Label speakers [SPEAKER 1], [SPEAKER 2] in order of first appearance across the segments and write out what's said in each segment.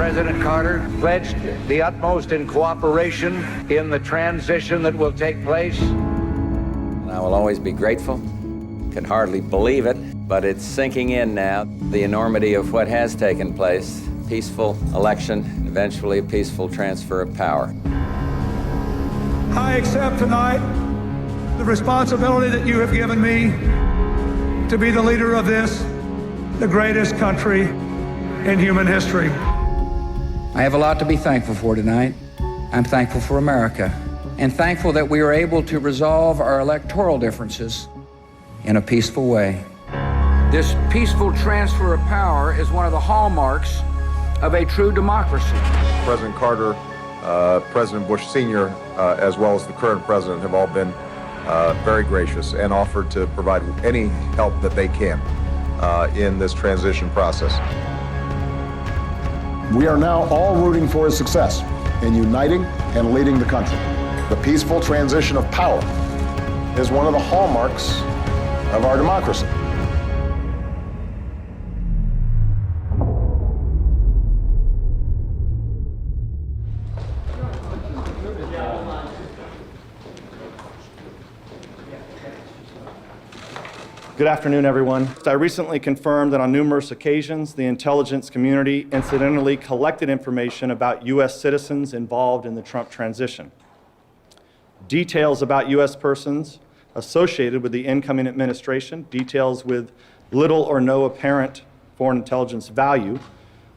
[SPEAKER 1] President Carter pledged the utmost in cooperation in the transition that will take place.
[SPEAKER 2] And I will always be grateful. Can hardly believe it, but it's sinking in now, the enormity of what has taken place. Peaceful election, eventually a peaceful transfer of power.
[SPEAKER 3] I accept tonight the responsibility that you have given me to be the leader of this, the greatest country in human history.
[SPEAKER 4] I have a lot to be thankful for tonight. I'm thankful for America and thankful that we are able to resolve our electoral differences in a peaceful way. This peaceful transfer of power is one of the hallmarks of a true democracy.
[SPEAKER 5] President Carter, President Bush Sr., as well as the current president have all been very gracious and offered to provide any help that they can in this transition process.
[SPEAKER 6] We are now all rooting for his success in uniting and leading the country. The peaceful transition of power is one of the hallmarks of our democracy.
[SPEAKER 7] Good afternoon, everyone. I recently confirmed that on numerous occasions, the intelligence community incidentally collected information about U.S. citizens involved in the Trump transition. Details about U.S. persons associated with the incoming administration, details with little or no apparent foreign intelligence value,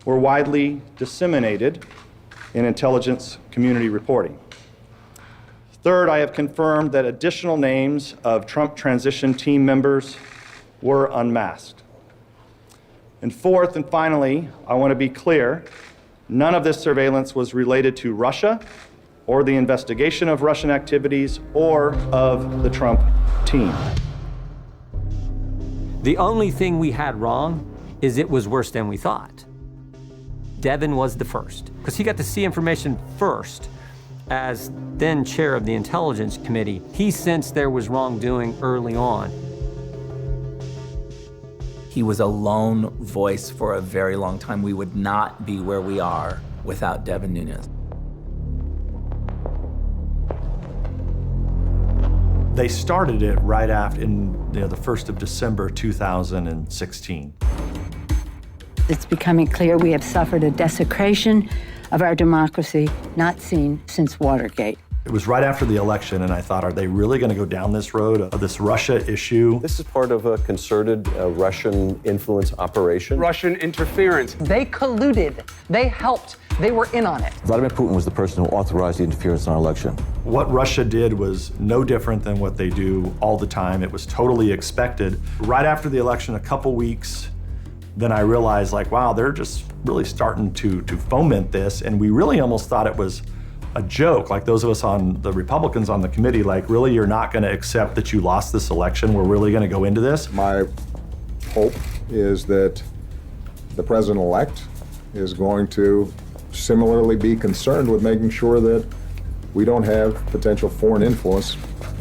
[SPEAKER 7] were widely disseminated in intelligence community reporting. Third, I have confirmed that additional names of Trump transition team members were unmasked. And fourth and finally, I want to be clear, none of this surveillance was related to Russia or the investigation of Russian activities or of the Trump team.
[SPEAKER 8] The only thing we had wrong is it was worse than we thought. Devin was the first, because he got to see information first. As then chair of the Intelligence Committee, he sensed there was wrongdoing early on.
[SPEAKER 9] He was a lone voice for a very long time. We would not be where we are without Devin Nunes.
[SPEAKER 7] They started it right after, the 1st of December 2016.
[SPEAKER 10] It's becoming clear we have suffered a desecration of our democracy not seen since Watergate.
[SPEAKER 7] It was right after the election, and I thought, are they really going to go down this road of this Russia issue?
[SPEAKER 11] This is part of a concerted Russian influence operation.
[SPEAKER 12] Russian interference. They colluded. They helped. They were in on it.
[SPEAKER 13] Vladimir Putin was the person who authorized the interference in our election.
[SPEAKER 7] What Russia did was no different than what they do all the time. It was totally expected. Right after the election, a couple weeks, then I realized, like, wow, they're just really starting to foment this, and we really almost thought it was a joke, like those of us on the Republicans on the committee, like, really, you're not going to accept that you lost this election? We're really going to go into this?
[SPEAKER 5] My hope is that the president-elect is going to similarly be concerned with making sure that we don't have potential foreign influence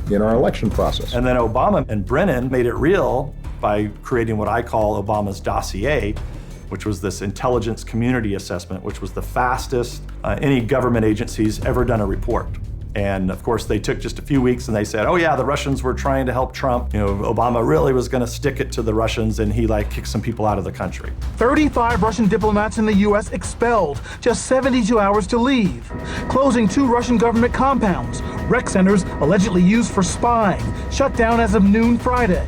[SPEAKER 5] in our election process.
[SPEAKER 7] And then Obama and Brennan made it real by creating what I call Obama's dossier, which was this intelligence community assessment, which was the fastest any government agency's ever done a report. And of course, they took just a few weeks and they said, oh yeah, the Russians were trying to help Trump. You know, Obama really was gonna stick it to the Russians, and he kicked some people out of the country.
[SPEAKER 14] 35 Russian diplomats in the US expelled, just 72 hours to leave. Closing 2 Russian government compounds, rec centers allegedly used for spying, shut down as of noon Friday.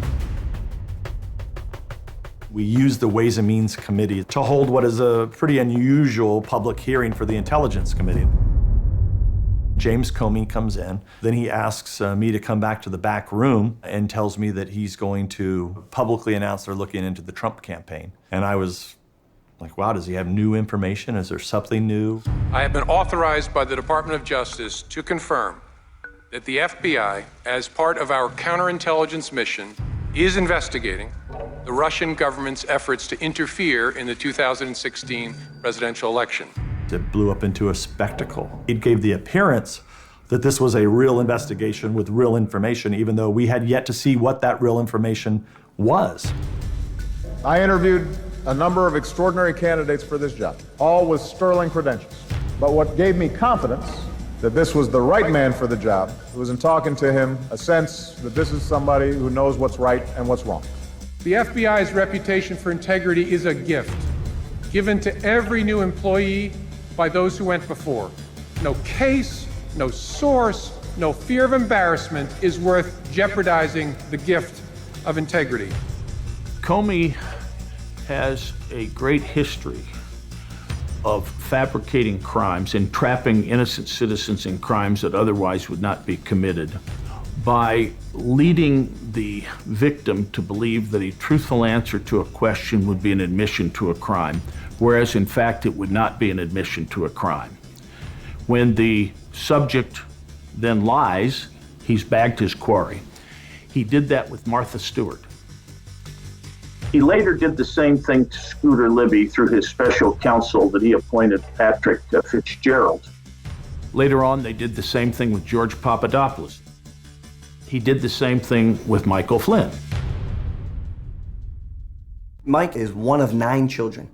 [SPEAKER 7] We used the Ways and Means Committee to hold what is a pretty unusual public hearing for the Intelligence Committee. James Comey comes in, then he asks me to come back to the back room and tells me that he's going to publicly announce they're looking into the Trump campaign. And I was like, wow, does he have new information? Is there something new?
[SPEAKER 15] I have been authorized by the Department of Justice to confirm that the FBI, as part of our counterintelligence mission, is investigating the Russian government's efforts to interfere in the 2016 presidential election.
[SPEAKER 7] It blew up into a spectacle. It gave the appearance that this was a real investigation with real information, even though we had yet to see what that real information was.
[SPEAKER 6] I interviewed
[SPEAKER 5] a number of extraordinary candidates for this job, all with sterling credentials. But what gave me confidence that this was the right man for the job was in talking to him a sense that this is somebody who knows what's right and what's wrong.
[SPEAKER 15] The FBI's reputation for integrity is a gift given to every new employee by those who went before. No case, no source, no fear of embarrassment is worth jeopardizing the gift of integrity.
[SPEAKER 16] Comey has a great history of fabricating crimes and trapping innocent citizens in crimes that otherwise would not be committed by leading the victim to believe that a truthful answer to a question would be an admission to a crime, whereas in fact it would not be an admission to a crime. When the subject then lies, he's bagged his quarry. He did that with Martha Stewart.
[SPEAKER 17] He later did the same thing to Scooter Libby through his special counsel that he appointed, Patrick Fitzgerald.
[SPEAKER 16] Later on, they did the same thing with George Papadopoulos. He did the same thing with Michael Flynn.
[SPEAKER 18] Mike is one of 9 children,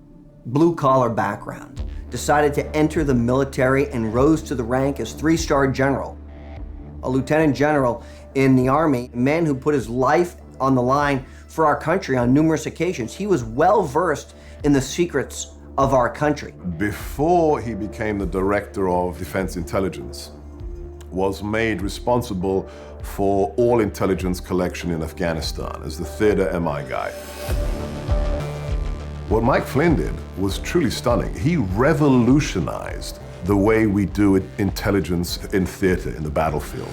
[SPEAKER 18] blue-collar background, decided to enter the military and rose to the rank as 3-star general, a lieutenant general in the Army, a man who put his life on the line for our country on numerous occasions. He was well-versed in the secrets of our country.
[SPEAKER 19] Before he became the director of Defense Intelligence, was made responsible for all intelligence collection in Afghanistan as the theater MI guy. What Mike Flynn did was truly stunning. He revolutionized the way we do intelligence in theater, in the battlefield.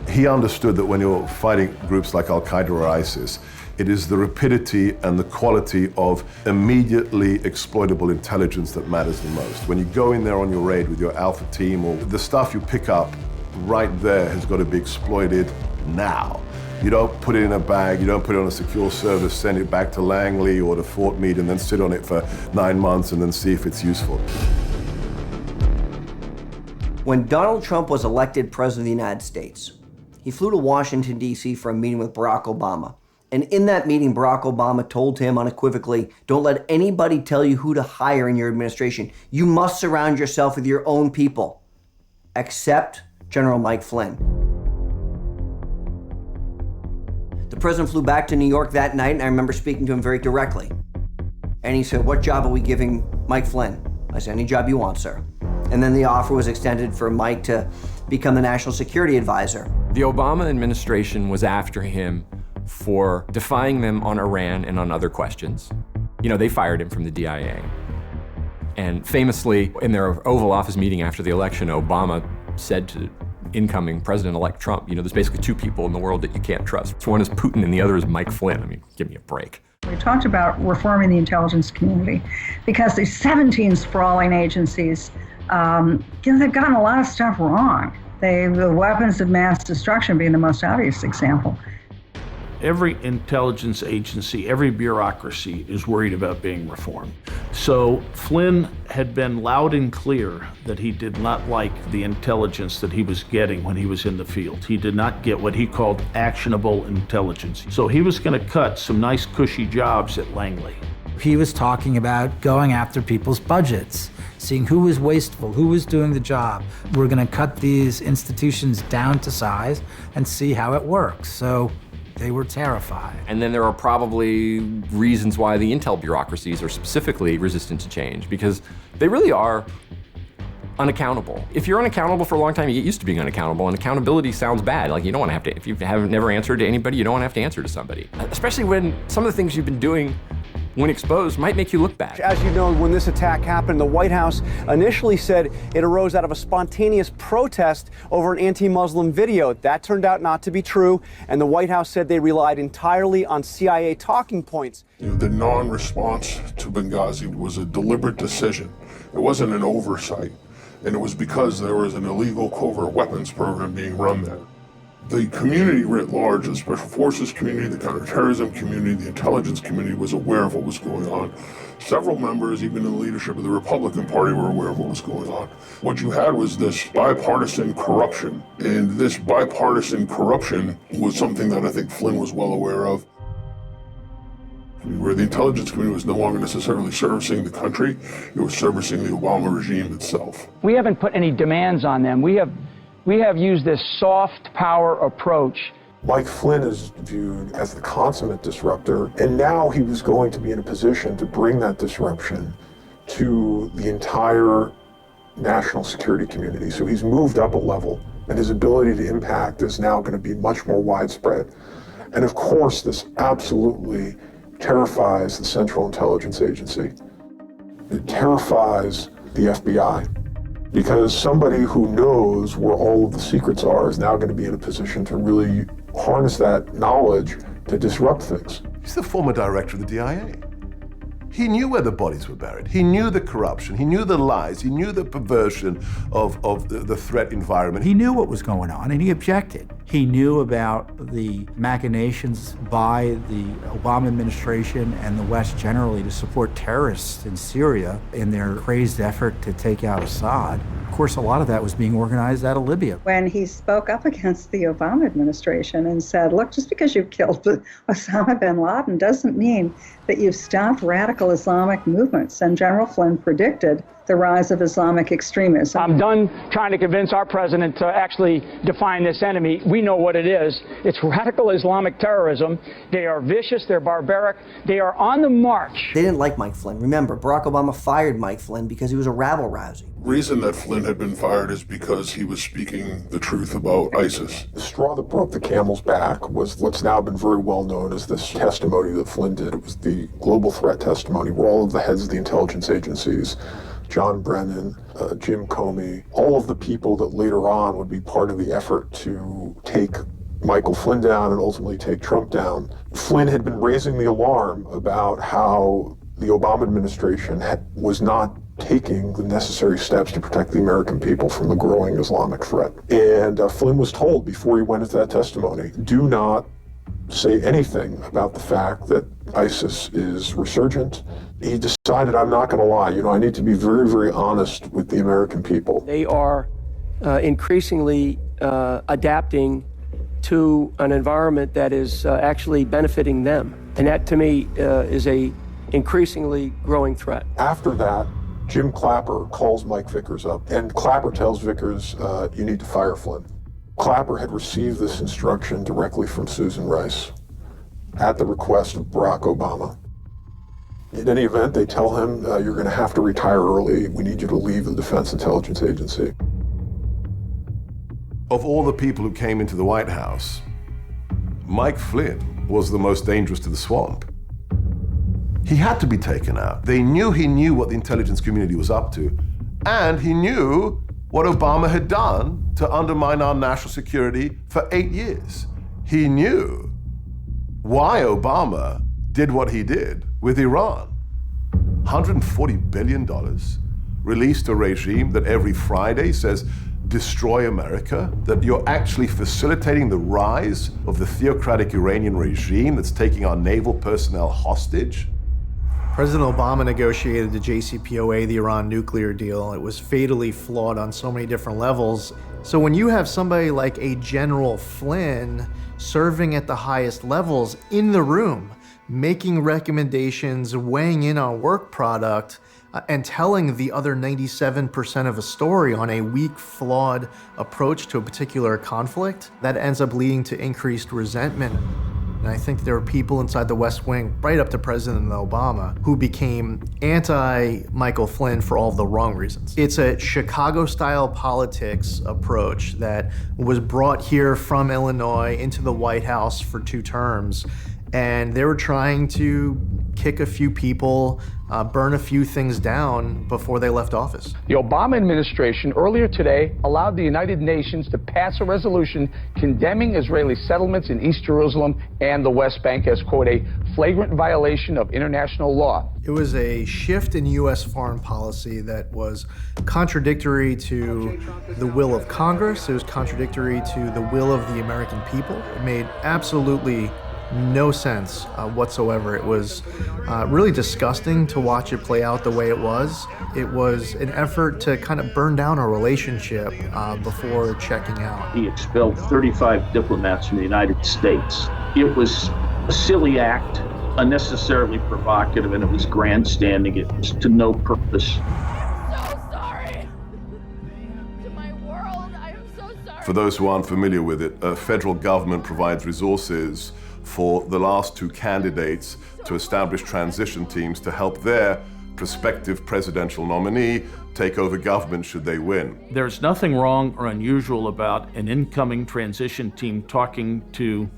[SPEAKER 19] He understood that when you're fighting groups like Al-Qaeda or ISIS, it is the rapidity and the quality of immediately exploitable intelligence that matters the most. When you go in there on your raid with your alpha team, or the stuff you pick up right there has got to be exploited now. You don't put it in a bag, you don't put it on a secure server, send it back to Langley or to Fort Meade and then sit on it for 9 months and then see if it's useful.
[SPEAKER 18] When Donald Trump was elected President of the United States, he flew to Washington, D.C. for a meeting with Barack Obama. And in that meeting, Barack Obama told him unequivocally, don't let anybody tell you who to hire in your administration. You must surround yourself with your own people, except General Mike Flynn. The president flew back to New York that night, and I remember speaking to him very directly. And he said, what job are we giving Mike Flynn? I said, any job you want, sir. And then the offer was extended for Mike to become the National Security Advisor.
[SPEAKER 20] The Obama administration was after him for defying them on Iran and on other questions. You know, they fired him from the DIA. And famously, in their Oval Office meeting after the election, Obama said to incoming President-elect Trump, you know, there's basically 2 people in the world that you can't trust. One is Putin and the other is Mike Flynn. I mean, give me a break.
[SPEAKER 21] We talked about reforming the intelligence community because these 17 sprawling agencies, they've gotten a lot of stuff wrong. The weapons of mass destruction being the most obvious example.
[SPEAKER 16] Every intelligence agency, every bureaucracy is worried about being reformed. So Flynn had been loud and clear that he did not like the intelligence that he was getting when he was in the field. He did not get what he called actionable intelligence. So he was going to cut some nice cushy jobs at Langley.
[SPEAKER 22] He was talking about going after people's budgets, seeing who was wasteful, who was doing the job. We're going to cut these institutions down to size and see how it works. So they were terrified.
[SPEAKER 20] And then there are probably reasons why the intel bureaucracies are specifically resistant to change, because they really are unaccountable. If you're unaccountable for a long time, you get used to being unaccountable, and accountability sounds bad. Like, you don't want to have to, if you haven't never answered to anybody, you don't want to have to answer to somebody. Especially when some of the things you've been doing when exposed might make you look bad.
[SPEAKER 23] As you know, when this attack happened, the White House initially said it arose out of a spontaneous protest over an anti-Muslim video. That turned out not to be true, and the White House said they relied entirely on CIA talking points.
[SPEAKER 24] The non-response to Benghazi was a deliberate decision. It wasn't an oversight, and it was because there was an illegal covert weapons program being run there. The community writ large, the Special Forces community, the counterterrorism community, the intelligence community was aware of what was going on. Several members, even in the leadership of the Republican Party, were aware of what was going on. What you had was this bipartisan corruption, and this bipartisan corruption was something that I think Flynn was well aware of. where the intelligence community was no longer necessarily servicing the country, it was servicing the Obama regime itself.
[SPEAKER 1] We haven't put any demands on them. We have used this soft power approach.
[SPEAKER 24] Mike Flynn is viewed as the consummate disruptor, and now he was going to be in a position to bring that disruption to the entire national security community. So he's moved up a level, and his ability to impact is now going to be much more widespread. And of course, this absolutely terrifies the Central Intelligence Agency. It terrifies the FBI, because somebody who knows where all of the secrets are is now going to be in a position to really harness that knowledge to disrupt things.
[SPEAKER 19] He's the former director of the DIA. He knew where the bodies were buried. He knew the corruption. He knew the lies. He knew the perversion of the threat environment.
[SPEAKER 22] He knew what was going on, and he objected. He knew about the machinations by the Obama administration and the West generally to support terrorists in Syria in their crazed effort to take out Assad. Of course, a lot of that was being organized out of Libya.
[SPEAKER 21] When he spoke up against the Obama administration and said, look, just because you've killed Osama bin Laden doesn't mean that you've stopped radical Islamic movements. And General Flynn predicted the rise of Islamic extremism.
[SPEAKER 1] I'm done trying to convince our president to actually define this enemy. We know what it is. It's radical Islamic terrorism. They are vicious, they're barbaric, they are on the march.
[SPEAKER 18] They didn't like Mike Flynn. Remember, Barack Obama fired Mike Flynn because he was a rabble-rouser.
[SPEAKER 24] The reason that Flynn had been fired is because he was speaking the truth about ISIS. The straw that broke the camel's back was what's now been very well known as this testimony that Flynn did. It was the global threat testimony where all of the heads of the intelligence agencies, John Brennan, Jim Comey, all of the people that later on would be part of the effort to take Michael Flynn down and ultimately take Trump down. Flynn had been raising the alarm about how the Obama administration was not taking the necessary steps to protect the American people from the growing Islamic threat. And Flynn was told before he went into that testimony, do not say anything about the fact that ISIS is resurgent. He decided, I'm not going to lie. I need to be very, very honest with the American people.
[SPEAKER 2] They are increasingly adapting to an environment that is actually benefiting them. And that, to me, is a increasingly growing threat.
[SPEAKER 24] After that, Jim Clapper calls Mike Vickers up, and Clapper tells Vickers, you need to fire Flynn. Clapper had received this instruction directly from Susan Rice at the request of Barack Obama. In any event, they tell him, you're going to have to retire early. We need you to leave the Defense Intelligence Agency.
[SPEAKER 19] Of all the people who came into the White House, Mike Flynn was the most dangerous to the swamp. He had to be taken out. They knew he knew what the intelligence community was up to, and he knew what Obama had done to undermine our national security for 8 years. He knew why Obama did what he did with Iran. $140 billion released a regime that every Friday says, destroy America, that you're actually facilitating the rise of the theocratic Iranian regime that's taking our naval personnel hostage.
[SPEAKER 3] President Obama negotiated the JCPOA, the Iran nuclear deal. It was fatally flawed on so many different levels. So when you have somebody like a General Flynn serving at the highest levels in the room, making recommendations, weighing in on work product, and telling the other 97% of a story on a weak, flawed approach to a particular conflict, that ends up leading to increased resentment. And I think there were people inside the West Wing, right up to President Obama, who became anti-Michael Flynn for all of the wrong reasons. It's a Chicago-style politics approach that was brought here from Illinois into the White House for 2 terms. And they were trying to kick a few people, burn a few things down before they left office.
[SPEAKER 1] The Obama administration earlier today allowed the United Nations to pass a resolution condemning Israeli settlements in East Jerusalem and the West Bank as, quote, a flagrant violation of international law.
[SPEAKER 3] It was a shift in U.S. foreign policy that was contradictory to the will of Congress. It was contradictory to the will of the American people. It made absolutely no sense whatsoever. It was really disgusting to watch it play out the way it was. It was an effort to kind of burn down a relationship before checking out.
[SPEAKER 17] He expelled 35 diplomats from the United States. It was a silly act. unnecessarily provocative, and it was grandstanding. It was to no purpose.
[SPEAKER 19] For those who aren't familiar with it, a federal government provides resources for the last two candidates to establish transition teams to help their prospective presidential nominee take over government should they win.
[SPEAKER 16] There's nothing wrong or unusual about an incoming transition team talking to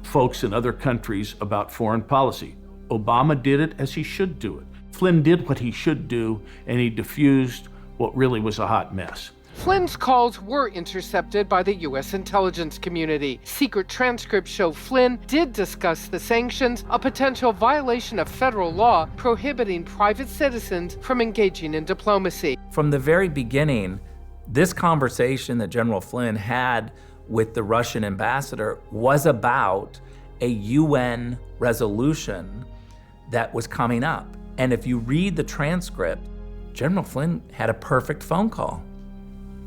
[SPEAKER 16] folks in other countries about foreign policy. Obama did it as he should do it. Flynn did what he should do, and he diffused what really was a hot mess.
[SPEAKER 4] Flynn's calls were intercepted by the U.S. intelligence community. Secret transcripts show Flynn did discuss the sanctions, a potential violation of federal law prohibiting private citizens from engaging in diplomacy.
[SPEAKER 8] From the very beginning, this conversation that General Flynn had with the Russian ambassador was about a UN resolution that was coming up. And if you read the transcript, General Flynn had a perfect phone call.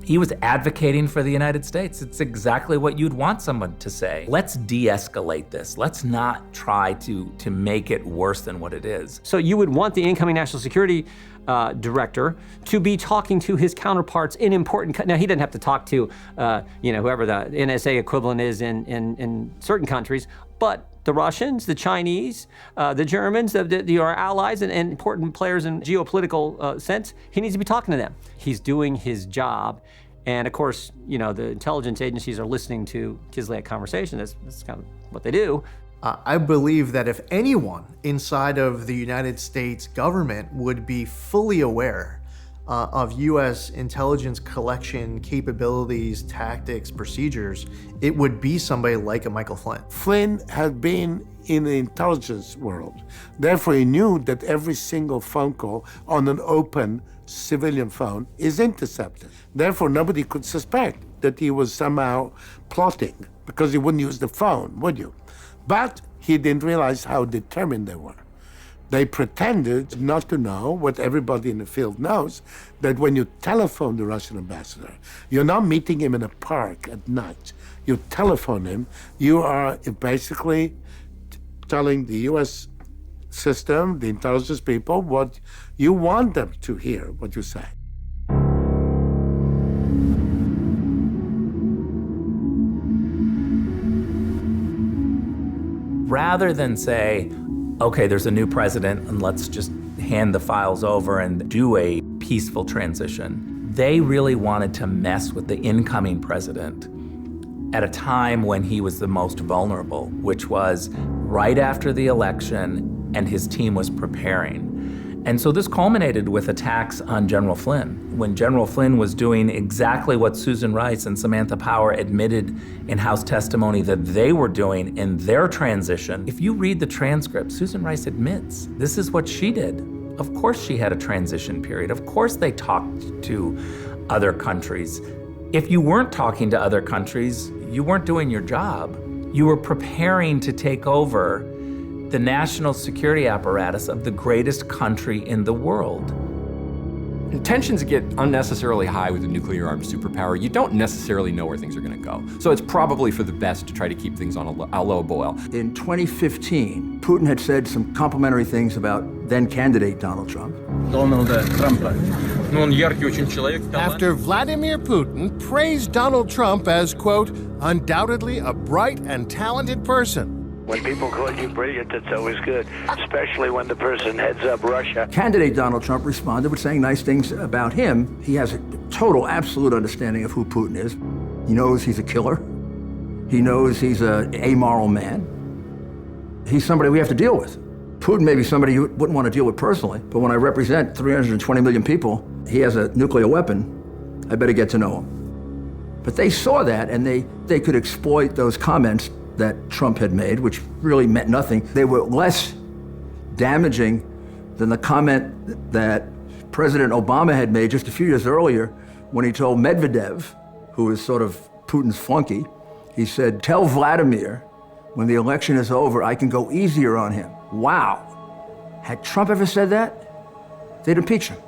[SPEAKER 8] He was advocating for the United States. It's exactly what you'd want someone to say. Let's de-escalate this. Let's not try to make it worse than what it is.
[SPEAKER 9] So you would want the incoming national security director to be talking to his counterparts in important, now he doesn't have to talk to, whoever the NSA equivalent is in certain countries, but the Russians, the Chinese, the Germans, our allies and important players in geopolitical sense, he needs to be talking to them. He's doing his job. And of course, the intelligence agencies are listening to Kislyak conversation. That's kind of what they do.
[SPEAKER 3] I believe that if anyone inside of the United States government would be fully aware of U.S. intelligence collection capabilities, tactics, procedures, it would be somebody like a Michael Flynn.
[SPEAKER 10] Flynn had been in the intelligence world. Therefore, he knew that every single phone call on an open civilian phone is intercepted. Therefore, nobody could suspect that he was somehow plotting, because he wouldn't use the phone, would you? But he didn't realize how determined they were. They pretended not to know what everybody in the field knows, that when you telephone the Russian ambassador, you're not meeting him in a park at night. You telephone him, you are basically telling the U.S. system, the intelligence people, what you want them to hear, what you say.
[SPEAKER 8] Rather than say, okay, there's a new president and let's just hand the files over and do a peaceful transition, they really wanted to mess with the incoming president at a time when he was the most vulnerable, which was right after the election and his team was preparing. And so this culminated with attacks on General Flynn. When General Flynn was doing exactly what Susan Rice and Samantha Power admitted in House testimony that they were doing in their transition, if you read the transcript, Susan Rice admits this is what she did. Of course she had a transition period. Of course they talked to other countries. If you weren't talking to other countries, you weren't doing your job. You were preparing to take over the national security apparatus of the greatest country in the world.
[SPEAKER 20] And tensions get unnecessarily high with a nuclear-armed superpower. You don't necessarily know where things are going to go. So it's probably for the best to try to keep things on a low boil.
[SPEAKER 25] In 2015, Putin had said some complimentary things about then-candidate Donald Trump.
[SPEAKER 26] After Vladimir Putin praised Donald Trump as, quote, undoubtedly a bright and talented person.
[SPEAKER 27] When people call you brilliant, it's always good, especially when the person heads up Russia.
[SPEAKER 25] Candidate Donald Trump responded with saying nice things about him. He has a total, absolute understanding of who Putin is. He knows he's a killer. He knows he's an amoral man. He's somebody we have to deal with. Putin may be somebody you wouldn't want to deal with personally, but when I represent 320 million people, he has a nuclear weapon, I better get to know him. But they saw that, and they could exploit those comments that Trump had made, which really meant nothing. They were less damaging than the comment that President Obama had made just a few years earlier when he told Medvedev, who is sort of Putin's flunky, he said, tell Vladimir, when the election is over, I can go easier on him. Wow. Had Trump ever said that, they'd impeach him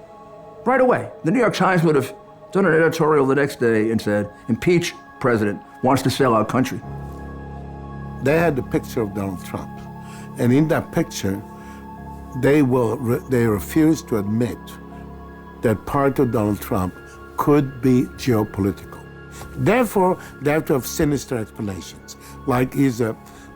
[SPEAKER 25] right away. The New York Times would have done an editorial the next day and said, impeach president, wants to sell our country.
[SPEAKER 10] They had the picture of Donald Trump. And in that picture, they refuse to admit that part of Donald Trump could be geopolitical. Therefore, they have to have sinister explanations, like he's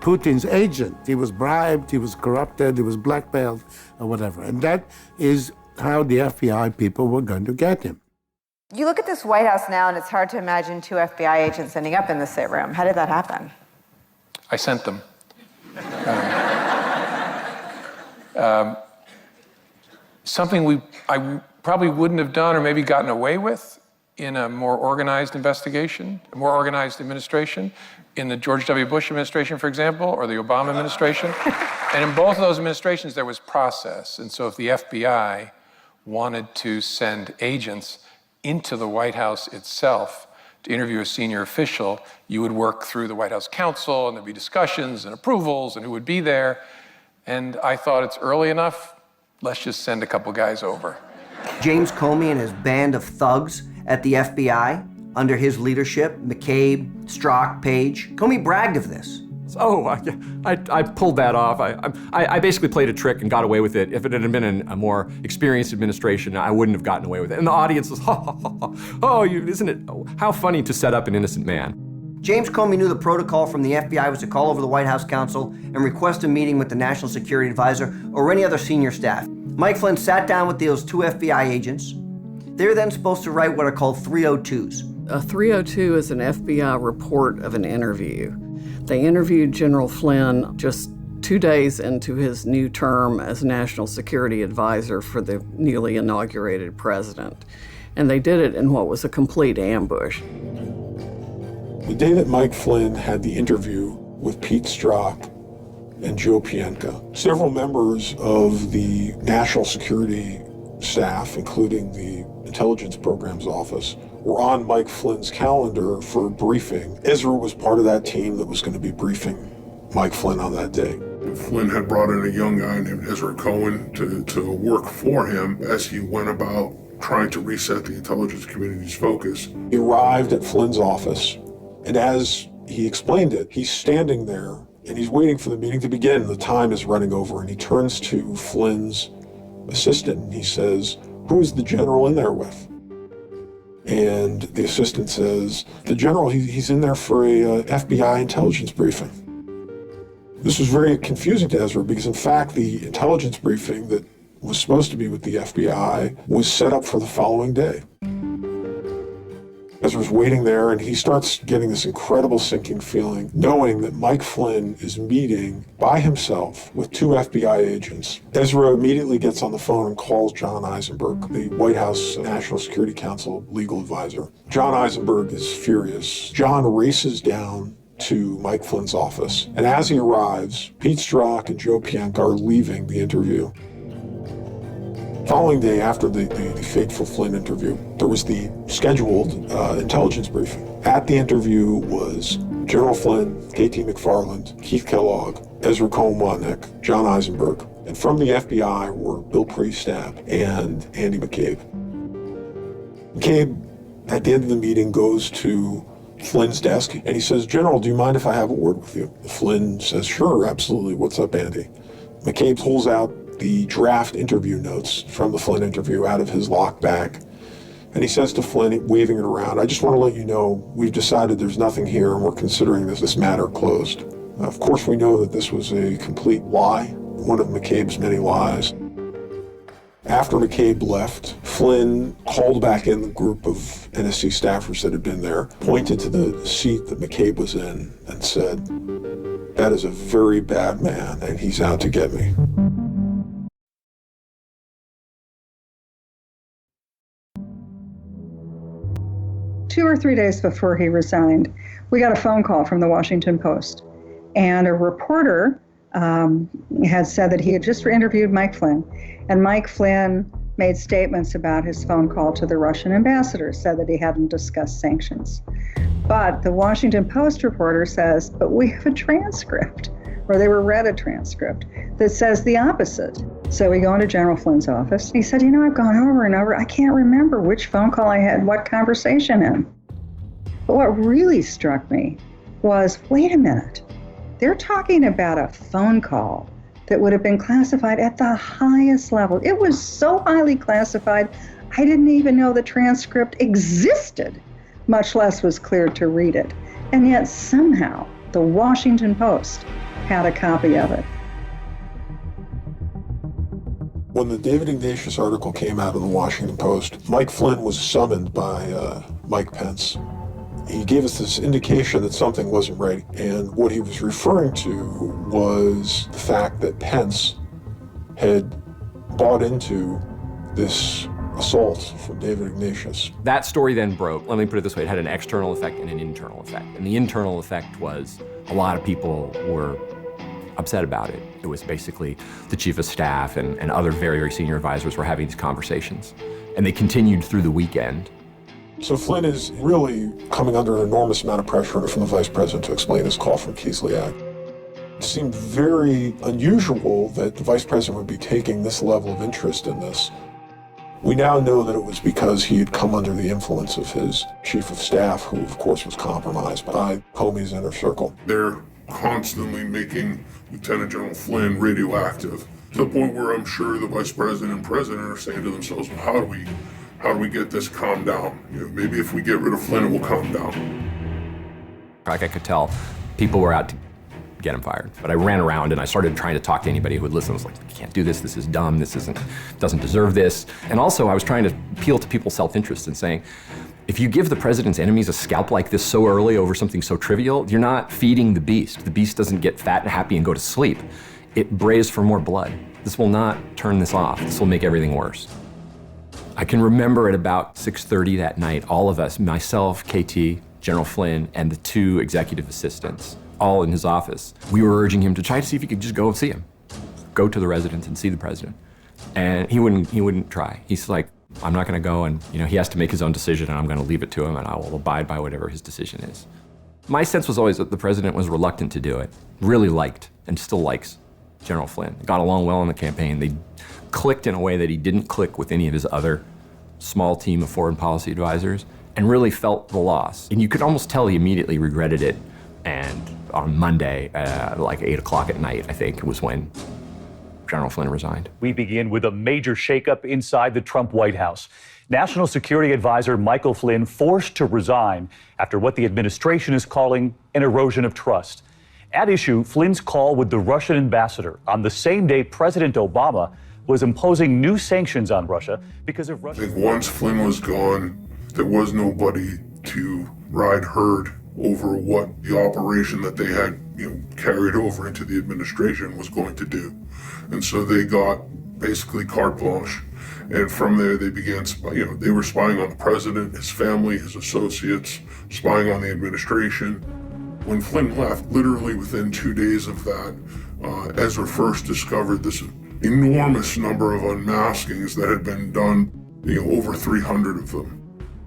[SPEAKER 10] Putin's agent. He was bribed, he was corrupted, he was blackmailed, or whatever. And that is how the FBI people were going to get him.
[SPEAKER 5] You look at this White House now, and it's hard to imagine 2 FBI agents ending up in the same room. How did that happen?
[SPEAKER 15] I sent them. Something I probably wouldn't have done or maybe gotten away with in a more organized investigation, a more organized administration, in the George W. Bush administration, for example, or the Obama administration. And in both of those administrations, there was process. And so if the FBI wanted to send agents into the White House itself to interview a senior official, you would work through the White House counsel, and there'd be discussions and approvals and who would be there. And I thought, it's early enough, let's just send a couple guys over.
[SPEAKER 18] James Comey and his band of thugs at the FBI, under his leadership, McCabe, Strzok, Page. Comey bragged of this.
[SPEAKER 20] Oh, I pulled that off. I basically played a trick and got away with it. If it had been a more experienced administration, I wouldn't have gotten away with it. And the audience was, isn't it, how funny to set up an innocent man.
[SPEAKER 18] James Comey knew the protocol from the FBI was to call over the White House counsel and request a meeting with the National Security Advisor or any other senior staff. Mike Flynn sat down with those 2 FBI agents. They were then supposed to write what are called 302s.
[SPEAKER 6] A 302 is an FBI report of an interview. They interviewed General Flynn just 2 days into his new term as National Security Advisor for the newly inaugurated president. And they did it in what was a complete ambush.
[SPEAKER 24] The day that Mike Flynn had the interview with Pete Strzok and Joe Pientka, several members of the national security staff, including the Intelligence Programs Office, were on Mike Flynn's calendar for a briefing. Ezra was part of that team that was going to be briefing Mike Flynn on that day. Flynn had brought in a young guy named Ezra Cohen to work for him as he went about trying to reset the intelligence community's focus. He arrived at Flynn's office, and as he explained it, he's standing there and he's waiting for the meeting to begin. The time is running over, and he turns to Flynn's assistant and he says, "Who's the general in there with?" And the assistant says, "The general, he's in there for a FBI intelligence briefing." This was very confusing to Ezra because, in fact, the intelligence briefing that was supposed to be with the FBI was set up for the following day. Ezra's waiting there, and he starts getting this incredible sinking feeling, knowing that Mike Flynn is meeting by himself with 2 FBI agents. Ezra immediately gets on the phone and calls John Eisenberg, the White House National Security Council legal advisor. John Eisenberg is furious. John races down to Mike Flynn's office, and as he arrives, Pete Strzok and Joe Pientka are leaving the interview. Following day after the fateful Flynn interview, there was the scheduled intelligence briefing. At the interview was General Flynn, KT McFarland, Keith Kellogg, Ezra Cohen-Watnick, John Eisenberg, and from the FBI were Bill Priestap and Andy McCabe. McCabe, at the end of the meeting, goes to Flynn's desk and he says, "General, do you mind if I have a word with you?" Flynn says, "Sure, absolutely. What's up, Andy?" McCabe pulls out the draft interview notes from the Flynn interview out of his lock bag. And he says to Flynn, waving it around, "I just want to let you know we've decided there's nothing here and we're considering this matter closed." Of course, we know that this was a complete lie, one of McCabe's many lies. After McCabe left, Flynn called back in the group of NSC staffers that had been there, pointed to the seat that McCabe was in, and said, "That is a very bad man, and he's out to get me."
[SPEAKER 21] Two or 3 days before he resigned, we got a phone call from the Washington Post. And a reporter had said that he had just interviewed Mike Flynn. And Mike Flynn made statements about his phone call to the Russian ambassador, said that he hadn't discussed sanctions. But the Washington Post reporter says, "But we have a transcript," or they were read a transcript that says the opposite. So we go into General Flynn's office. He said, "I've gone over and over. I can't remember which phone call I had what conversation in." But what really struck me was, wait a minute. They're talking about a phone call that would have been classified at the highest level. It was so highly classified, I didn't even know the transcript existed, much less was cleared to read it. And yet somehow the Washington Post had a copy of it.
[SPEAKER 24] When the David Ignatius article came out in the Washington Post, Mike Flynn was summoned by Mike Pence. He gave us this indication that something wasn't right, and what he was referring to was the fact that Pence had bought into this assault from David Ignatius.
[SPEAKER 20] That story then broke. Let me put it this way, it had an external effect and an internal effect. And the internal effect was a lot of people were upset about it. It was basically the chief of staff and other very, very senior advisors were having these conversations. And they continued through the weekend.
[SPEAKER 24] So Flynn is really coming under an enormous amount of pressure from the vice president to explain his call from Kislyak. It seemed very unusual that the vice president would be taking this level of interest in this. We now know that it was because he had come under the influence of his chief of staff, who of course was compromised by Comey's inner circle. They're constantly making Lieutenant General Flynn radioactive, to the point where I'm sure the vice president and president are saying to themselves, well, how do we get this calmed down? Maybe if we get rid of Flynn, it will calm down.
[SPEAKER 20] Like I could tell, people were out to get him fired. But I ran around and I started trying to talk to anybody who would listen. I was like, you can't do this is dumb, doesn't deserve this. And also I was trying to appeal to people's self-interest and saying, if you give the president's enemies a scalp like this so early over something so trivial, you're not feeding the beast. The beast doesn't get fat and happy and go to sleep. It brays for more blood. This will not turn this off. This will make everything worse. I can remember at about 6:30 that night, all of us, myself, KT, General Flynn, and the two executive assistants, all in his office, we were urging him to try to see if he could just go and see him. Go to the residence and see the president. And he wouldn't try. He's like, I'm not going to go, and he has to make his own decision, and I'm going to leave it to him, and I will abide by whatever his decision is. My sense was always that the president was reluctant to do it, really liked, and still likes, General Flynn. Got along well in the campaign. They clicked in a way that he didn't click with any of his other small team of foreign policy advisors, and really felt the loss. And you could almost tell he immediately regretted it, and on Monday, like 8 o'clock at night, I think, was when General Flynn resigned.
[SPEAKER 7] We begin with a major shakeup inside the Trump White House. National Security Advisor Michael Flynn forced to resign after what the administration is calling an erosion of trust. At issue, Flynn's call with the Russian ambassador on the same day President Obama was imposing new sanctions on Russia because of Russia.
[SPEAKER 24] I think once Flynn was gone, there was nobody to ride herd over what the operation that they had carried over into the administration was going to do. And so they got basically carte blanche. And from there they began, they were spying on the president, his family, his associates, spying on the administration. When Flynn left, literally within 2 days of that, Ezra first discovered this enormous number of unmaskings that had been done, over 300 of them.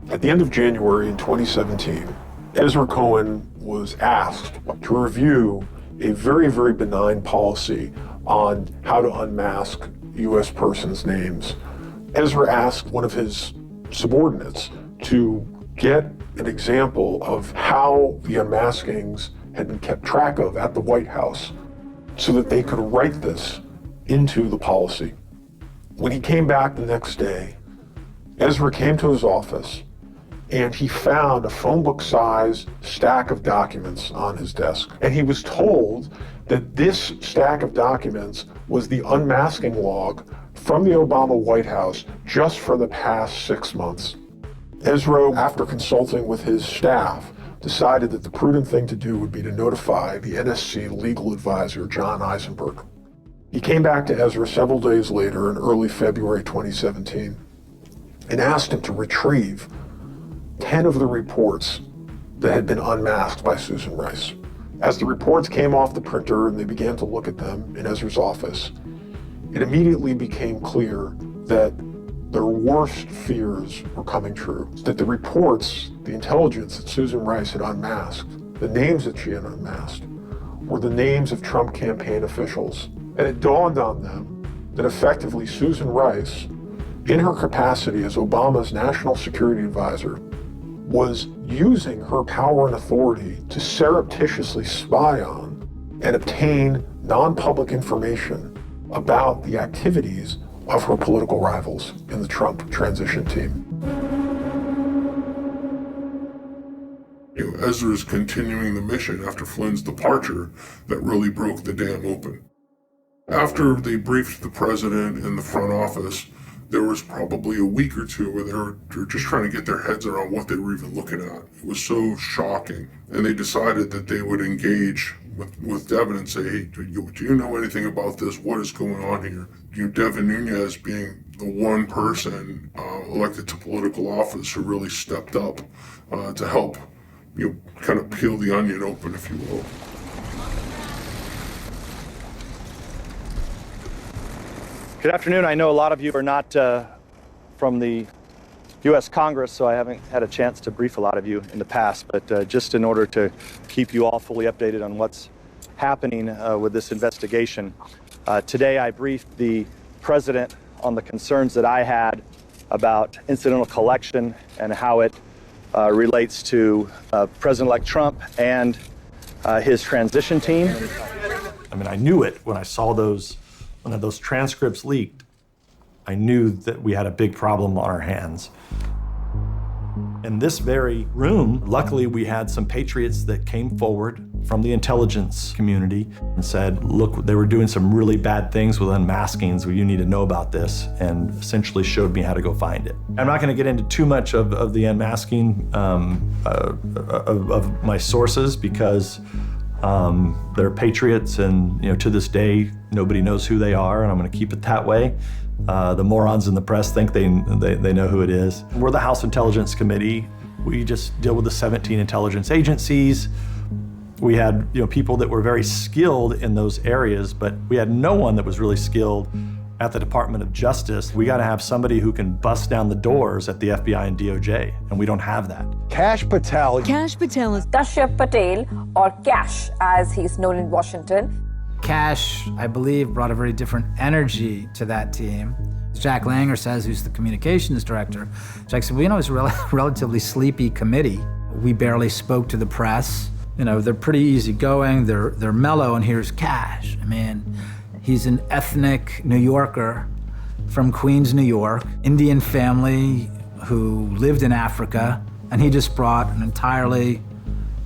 [SPEAKER 24] At the end of January in 2017, Ezra Cohen was asked to review a very, very benign policy on how to unmask U.S. persons' names. Ezra asked one of his subordinates to get an example of how the unmaskings had been kept track of at the White House so that they could write this into the policy. When he came back the next day, Ezra came to his office and he found a phone book-sized stack of documents on his desk. And he was told that this stack of documents was the unmasking log from the Obama White House just for the past 6 months. Ezra, after consulting with his staff, decided that the prudent thing to do would be to notify the NSC legal advisor, John Eisenberg. He came back to Ezra several days later in early February 2017 and asked him to retrieve 10 of the reports that had been unmasked by Susan Rice. As the reports came off the printer and they began to look at them in Ezra's office, it immediately became clear that their worst fears were coming true. That the reports, the intelligence that Susan Rice had unmasked, the names that she had unmasked, were the names of Trump campaign officials. And it dawned on them that effectively Susan Rice, in her capacity as Obama's national security advisor, was using her power and authority to surreptitiously spy on and obtain non-public information about the activities of her political rivals in the Trump transition team. Ezra's continuing the mission after Flynn's departure that really broke the dam open. After they briefed the president in the front office, there was probably a week or two where they were just trying to get their heads around what they were even looking at. It was so shocking. And they decided that they would engage with Devin and say, hey, do you know anything about this? What is going on here? Devin Nunes being the one person elected to political office who really stepped up to help kind of peel the onion open, if you will.
[SPEAKER 2] Good afternoon. I know a lot of you are not from the U.S. Congress, so I haven't had a chance to brief a lot of you in the past, but just in order to keep you all fully updated on what's happening with this investigation, today I briefed the president on the concerns that I had about incidental collection and how it relates to President-elect Trump and his transition team.
[SPEAKER 3] I mean, I knew it when I saw when those transcripts leaked. I knew that we had a big problem on our hands. In this very room, luckily we had some patriots that came forward from the intelligence community and said, look, they were doing some really bad things with unmasking, so you need to know about this, and essentially showed me how to go find it. I'm not gonna get into too much of the unmasking of my sources because they're patriots, and to this day, nobody knows who they are, and I'm gonna keep it that way. The morons in the press think they know who it is. We're the House Intelligence Committee. We just deal with the 17 intelligence agencies. We had people that were very skilled in those areas, but we had no one that was really skilled at the Department of Justice. We got to have somebody who can bust down the doors at the FBI and DOJ, and we don't have that.
[SPEAKER 11] Kash Patel.
[SPEAKER 12] Kash Patel is Kashyap Patel, or Kash as he's known in Washington.
[SPEAKER 13] Kash, I believe, brought a very different energy to that team. Jack Langer says, who's the communications director, Jack said, well, it's a relatively sleepy committee. We barely spoke to the press. They're pretty easygoing, they're mellow, and here's Kash. I mean, he's an ethnic New Yorker from Queens, New York, Indian family who lived in Africa, and he just brought an entirely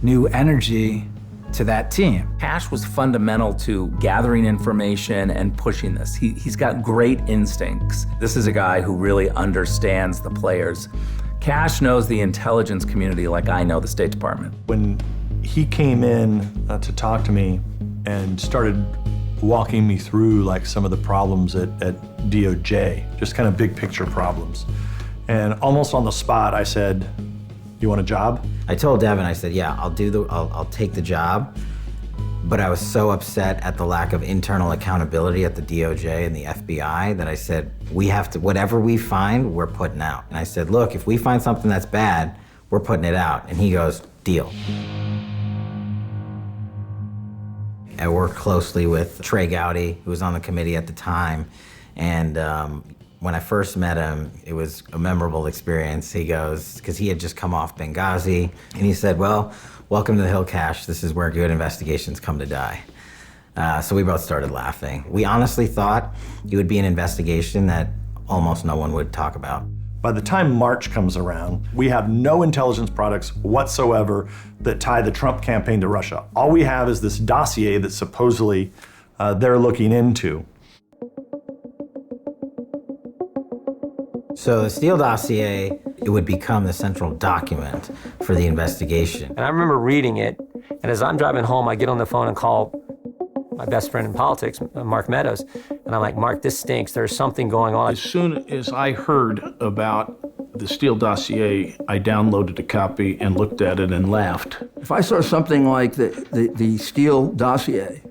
[SPEAKER 13] new energy to that team.
[SPEAKER 8] Kash was fundamental to gathering information and pushing this. He's got great instincts. This is a guy who really understands the players. Kash knows the intelligence community like I know the State Department.
[SPEAKER 3] When he came in to talk to me and started walking me through some of the problems at DOJ, just kind of big picture problems. And almost on the spot, I said, you want a job?
[SPEAKER 14] I told Devin, I said, yeah, I'll take the job. But I was so upset at the lack of internal accountability at the DOJ and the FBI that I said, we have to, whatever we find, we're putting out. And I said, look, if we find something that's bad, we're putting it out. And he goes, deal. I worked closely with Trey Gowdy, who was on the committee at the time. And when I first met him, it was a memorable experience. He goes, because he had just come off Benghazi, and he said, well, welcome to the Hill, Kash. This is where good investigations come to die. So we both started laughing. We honestly thought it would be an investigation that almost no one would talk about.
[SPEAKER 3] By the time March comes around, we have no intelligence products whatsoever that tie the Trump campaign to Russia. All we have is this dossier that supposedly they're looking into.
[SPEAKER 14] So the Steele dossier, it would become the central document for the investigation.
[SPEAKER 9] And I remember reading it, and as I'm driving home, I get on the phone and call my best friend in politics, Mark Meadows, and I'm like, Mark, this stinks. There's something going on.
[SPEAKER 16] As soon as I heard about the Steele dossier, I downloaded a copy and looked at it and laughed.
[SPEAKER 25] If I saw something like the Steele dossier,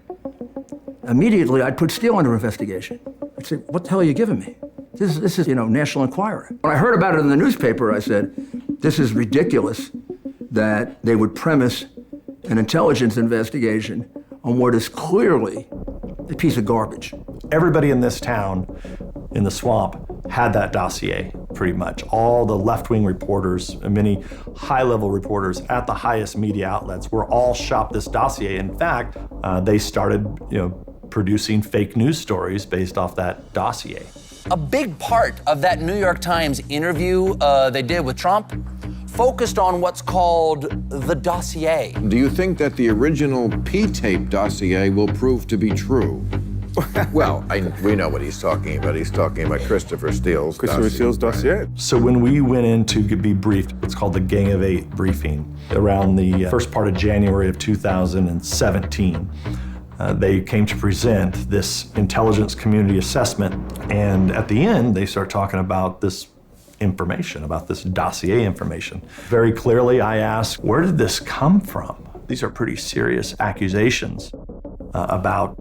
[SPEAKER 25] immediately I'd put Steele under investigation. I'd say, what the hell are you giving me? This is, National Enquirer. When I heard about it in the newspaper, I said, this is ridiculous that they would premise an intelligence investigation on what is clearly a piece of garbage.
[SPEAKER 3] Everybody in this town, in the swamp, had that dossier, pretty much. All the left-wing reporters, and many high-level reporters at the highest media outlets were all shopped this dossier. In fact, they started,
[SPEAKER 2] producing fake news stories based off that dossier.
[SPEAKER 1] A big part of that New York Times interview they did with Trump focused on what's called the dossier.
[SPEAKER 4] Do you think that the original P-tape dossier will prove to be true? Well, we know what he's talking about. He's talking about Christopher Steele's dossier.
[SPEAKER 2] So when we went in to be briefed, it's called the Gang of Eight briefing, around the first part of January of 2017. They came to present this intelligence community assessment, and at the end, they start talking about this information, about this dossier information. Very clearly, I asked, where did this come from? These are pretty serious accusations about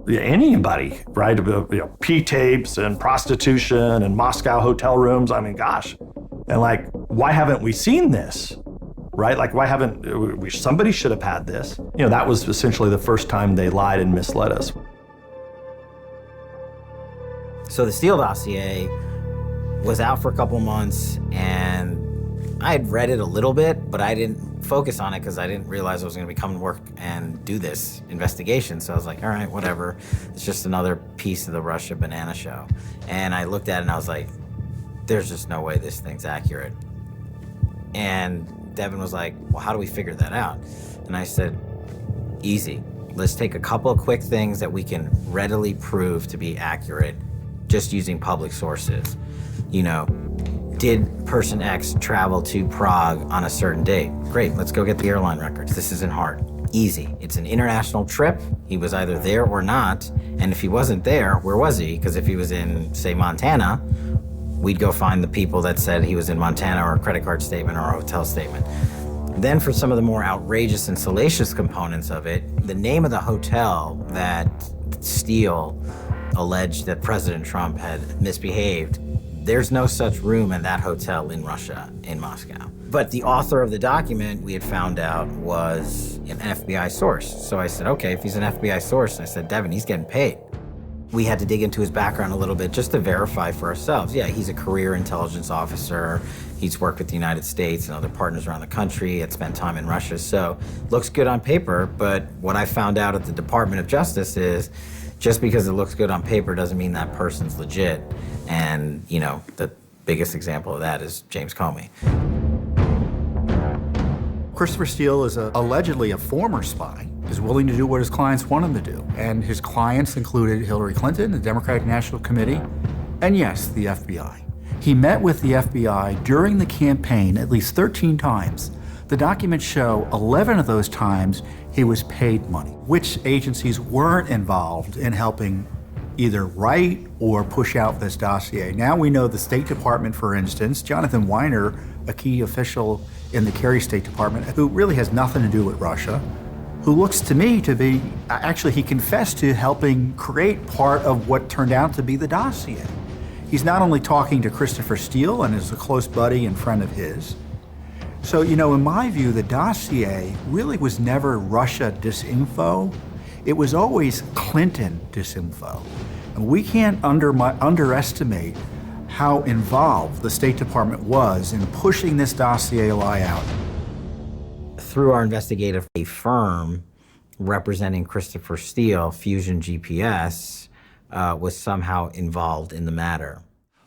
[SPEAKER 2] anybody, right? P-tapes and prostitution and Moscow hotel rooms. I mean, gosh. And like, why haven't we seen this? Right? Like, why haven't somebody should have had this? That was essentially the first time they lied and misled us.
[SPEAKER 14] So the Steele dossier was out for a couple months, and I had read it a little bit, but I didn't focus on it because I didn't realize I was going to be coming to work and do this investigation. So I was like, all right, whatever. It's just another piece of the Russia banana show. And I looked at it and I was like, there's just no way this thing's accurate. And Devin was like, well, how do we figure that out? And I said, easy. Let's take a couple of quick things that we can readily prove to be accurate just using public sources. Did person X travel to Prague on a certain date? Great, let's go get the airline records. This isn't hard. Easy. It's an international trip. He was either there or not. And if he wasn't there, where was he? Because if he was in, say, Montana, we'd go find the people that said he was in Montana, or a credit card statement or a hotel statement. Then for some of the more outrageous and salacious components of it, the name of the hotel that Steele alleged that President Trump had misbehaved, there's no such room in that hotel in Russia, in Moscow. But the author of the document, we had found out, was an FBI source. So I said, okay, if he's an FBI source, I said, Devin, he's getting paid. We had to dig into his background a little bit just to verify for ourselves. Yeah, he's a career intelligence officer. He's worked with the United States and other partners around the country, had spent time in Russia. So looks good on paper, but what I found out at the Department of Justice is just because it looks good on paper doesn't mean that person's legit. And, the biggest example of that is James Comey.
[SPEAKER 11] Christopher Steele is allegedly a former spy, is willing to do what his clients want him to do. And his clients included Hillary Clinton, the Democratic National Committee, and yes, the FBI. He met with the FBI during the campaign at least 13 times. The documents show 11 of those times he was paid money. Which agencies weren't involved in helping either write or push out this dossier? Now we know the State Department, for instance, Jonathan Weiner, a key official in the Kerry State Department, who really has nothing to do with Russia, who looks to me to be, actually he confessed to helping create part of what turned out to be the dossier. He's not only talking to Christopher Steele and is a close buddy and friend of his. So, in my view, the dossier really was never Russia disinfo. It was always Clinton disinfo. And we can't underestimate how involved the State Department was in pushing this dossier lie out.
[SPEAKER 14] Through our investigative firm representing Christopher Steele, Fusion GPS, was somehow involved in the matter.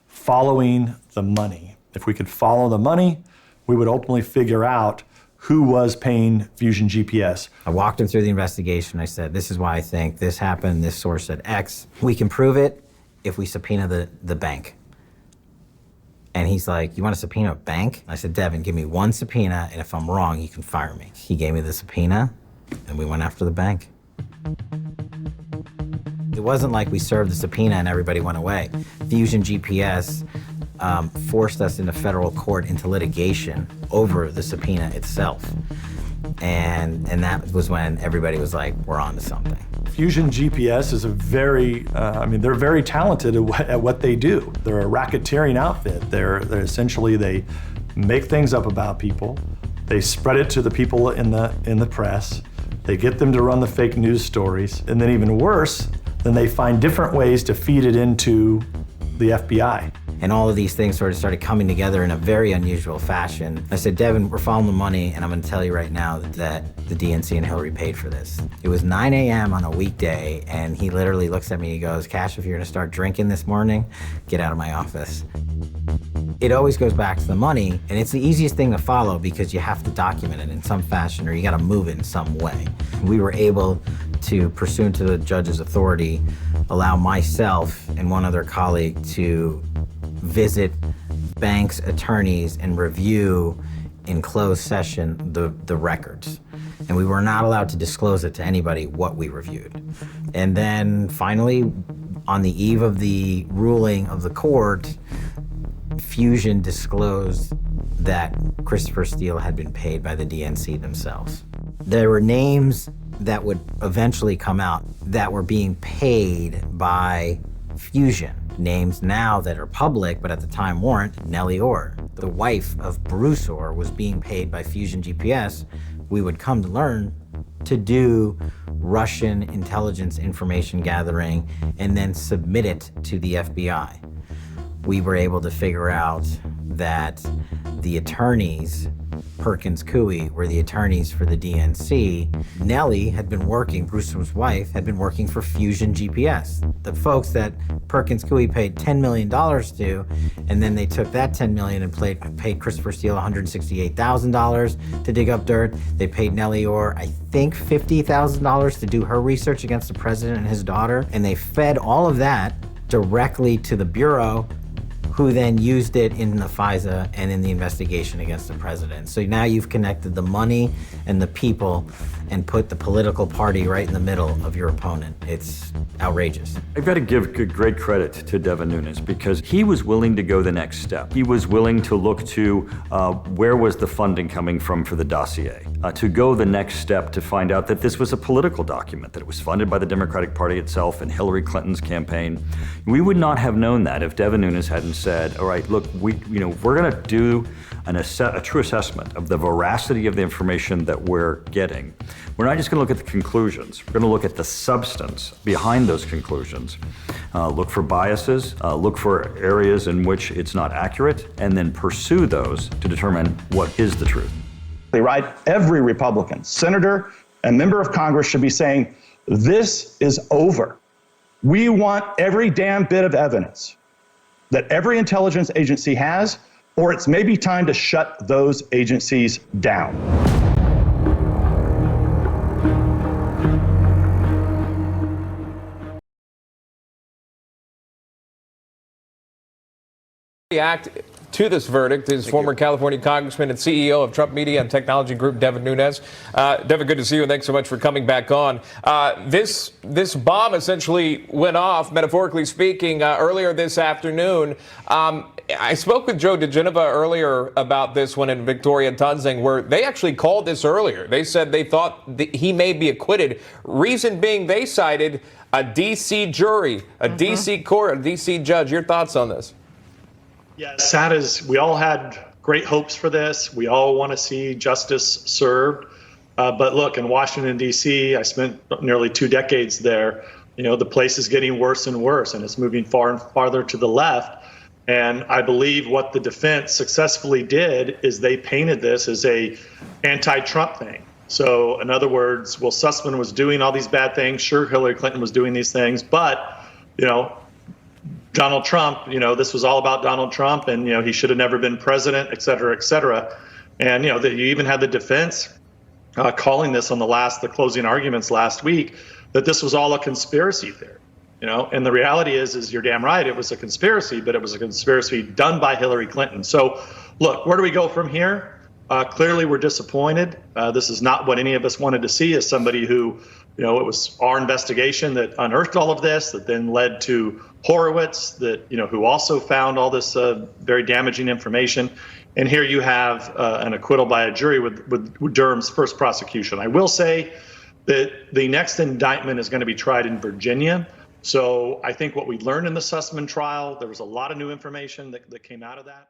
[SPEAKER 2] Following the money. If we could follow the money, we would ultimately figure out who was paying Fusion GPS.
[SPEAKER 14] I walked him through the investigation. I said, this is why I think this happened. This source said X. We can prove it if we subpoena the bank. And he's like, you want to subpoena a bank? I said, Devin, give me one subpoena, and if I'm wrong, you can fire me. He gave me the subpoena, and we went after the bank. It wasn't like we served the subpoena and everybody went away. Fusion GPS forced us into federal court into litigation over the subpoena itself. And that was when everybody was like, we're on to something.
[SPEAKER 2] Fusion GPS is they're very talented at what they do. They're a racketeering outfit. They're essentially, they make things up about people. They spread it to the people in the press. They get them to run the fake news stories. And then even worse, then they find different ways to feed it into the FBI.
[SPEAKER 14] And all of these things sort of started coming together in a very unusual fashion. I said, Devin, we're following the money, and I'm gonna tell you right now that the DNC and Hillary paid for this. It was 9 a.m. on a weekday, and he literally looks at me, he goes, Cash, if you're gonna start drinking this morning, get out of my office. It always goes back to the money, and it's the easiest thing to follow because you have to document it in some fashion or you gotta move it in some way. We were able to, pursuant to the judge's authority, allow myself and one other colleague to visit banks' attorneys and review in closed session the records. And we were not allowed to disclose it to anybody what we reviewed. And then finally, on the eve of the ruling of the court, Fusion disclosed that Christopher Steele had been paid by the DNC themselves. There were names that would eventually come out that were being paid by Fusion. Names now that are public, but at the time weren't. Nellie Orr, the wife of Bruce Orr, was being paid by Fusion GPS. We would come to learn to do Russian intelligence information gathering and then submit it to the FBI. We were able to figure out that the attorneys, Perkins Coie, were the attorneys for the DNC. Nellie had been working, Bruce's wife, had been working for Fusion GPS. The folks that Perkins Coie paid $10 million to, and then they took that $10 million and paid Christopher Steele $168,000 to dig up dirt. They paid Nellie Orr, I think, $50,000 to do her research against the president and his daughter, and they fed all of that directly to the Bureau, who then used it in the FISA and in the investigation against the president. So now you've connected the money and the people and put the political party right in the middle of your opponent. It's outrageous.
[SPEAKER 7] I've got to give great credit to Devin Nunes because he was willing to go the next step. He was willing to look to where was the funding coming from for the dossier, to go the next step to find out that this was a political document, that it was funded by the Democratic Party itself and Hillary Clinton's campaign. We would not have known that if Devin Nunes hadn't said, all right, look, we're going to do a true assessment of the veracity of the information that we're getting. We're not just going to look at the conclusions. We're going to look at the substance behind those conclusions. Look for biases, look for areas in which it's not accurate, and then pursue those to determine what is the truth.
[SPEAKER 2] Right? Every Republican, senator, and member of Congress should be saying, this is over. We want every damn bit of evidence that every intelligence agency has, or it's maybe time to shut those agencies down.
[SPEAKER 10] React to this verdict is former California Congressman and CEO of Trump Media and Technology Group, Devin Nunes. Devin, good to see you, and thanks so much for coming back on. This bomb essentially went off, metaphorically speaking, earlier this afternoon. I spoke with Joe DeGeneva earlier about this one in Victoria, Tunsing, where they actually called this earlier. They said they thought he may be acquitted. Reason being, they cited a D.C. jury, a D.C. court, a D.C. judge. Your thoughts on this?
[SPEAKER 2] Yeah, sad as we all had great hopes for this. We all want to see justice served. But look, in Washington, D.C., I spent nearly 2 decades there. You know, the place is getting worse and worse, and it's moving far and farther to the left. And I believe what the defense successfully did is they painted this as a anti-Trump thing. So in other words, well, Sussman was doing all these bad things. Sure, Hillary Clinton was doing these things, but, you know, Donald Trump, you know, this was all about Donald Trump, and, you know, he should have never been president, et cetera, et cetera. And, you know, you even had the defense calling this on the closing arguments last week, that this was all a conspiracy theory, you know. And the reality is you're damn right, it was a conspiracy, but it was a conspiracy done by Hillary Clinton. So, look, where do we go from here? Clearly, we're disappointed. This is not what any of us wanted to see as somebody who, you know, it was our investigation that unearthed all of this, that then led to Horowitz, that, you know, who also found all this very damaging information. And here you have an acquittal by a jury with Durham's first prosecution. I will say that the next indictment is going to be tried in Virginia. So I think what we learned in the Sussman trial, there was a lot of new information that came out of that.